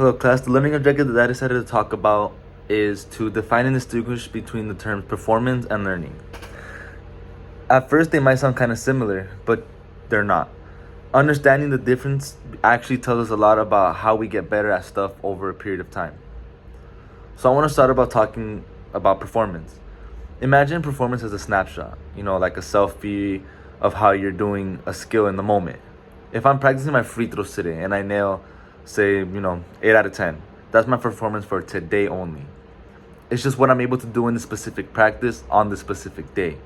Hello class, the learning objective that I decided to talk about is to define and distinguish between the terms performance and learning. At first they might sound kind of similar, but they're not. Understanding the difference actually tells us a lot about how we get better at stuff over a period of time. So I want to start about talking about performance. Imagine performance as a snapshot, like a selfie of how you're doing a skill in the moment. If I'm practicing my free throws today and I nail, say, 8 out of 10, that's my performance for today only. It's just what I'm able to do in the specific practice on the specific day.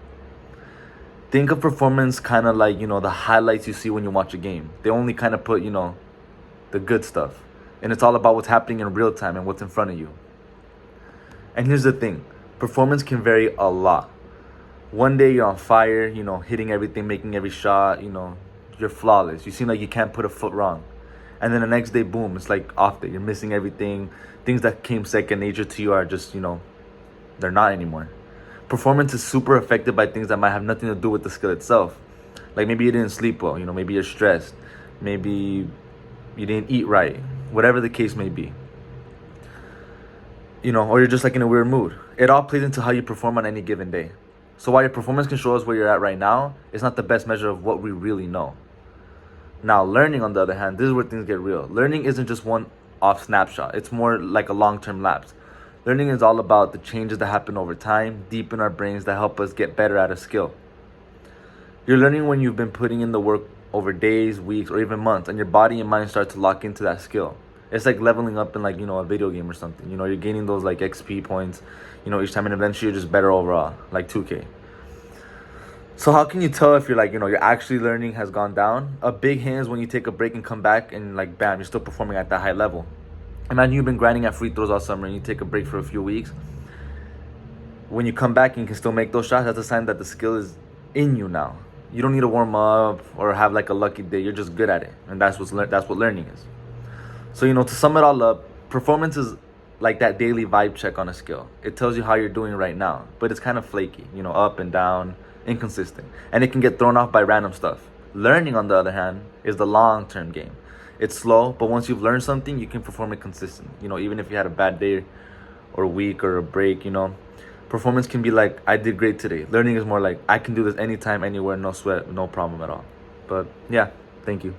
Think of performance kind of like, the highlights you see when you watch a game. They only kind of put, the good stuff. And it's all about what's happening in real time and what's in front of you. And here's the thing. Performance can vary a lot. One day you're on fire, hitting everything, making every shot, you're flawless. You seem like you can't put a foot wrong. And then the next day, boom, it's like off day. You're missing everything. Things that came second nature to you are just, they're not anymore. Performance is super affected by things that might have nothing to do with the skill itself. Like maybe you didn't sleep well, maybe you're stressed. Maybe you didn't eat right. Whatever the case may be. Or you're just like in a weird mood. It all plays into how you perform on any given day. So while your performance can show us where you're at right now, it's not the best measure of what we really know. Now, learning, on the other hand, this is where things get real. Learning isn't just one-off snapshot. It's more like a long-term lapse. Learning is all about the changes that happen over time, deep in our brains, that help us get better at a skill. You're learning when you've been putting in the work over days, weeks, or even months, and your body and mind start to lock into that skill. It's like leveling up in a video game or something. You're gaining those like XP points, each time, and eventually you're just better overall, like 2K. So how can you tell if you're you're actually learning has gone down? A big hint is when you take a break and come back and bam, you're still performing at that high level. Imagine you've been grinding at free throws all summer and you take a break for a few weeks. When you come back and you can still make those shots, that's a sign that the skill is in you now. You don't need to warm up or have a lucky day. You're just good at it, and that's what learning is. So to sum it all up, performance is like that daily vibe check on a skill. It tells you how you're doing right now, but it's kind of flaky, up and down, inconsistent, and it can get thrown off by random stuff. Learning, on the other hand, is the long-term game. It's slow, but once you've learned something, you can perform it consistently. Even if you had a bad day or a week or a break, performance can be like, I did great today. Learning is more like, I can do this anytime, anywhere, no sweat, no problem at all. But yeah, thank you.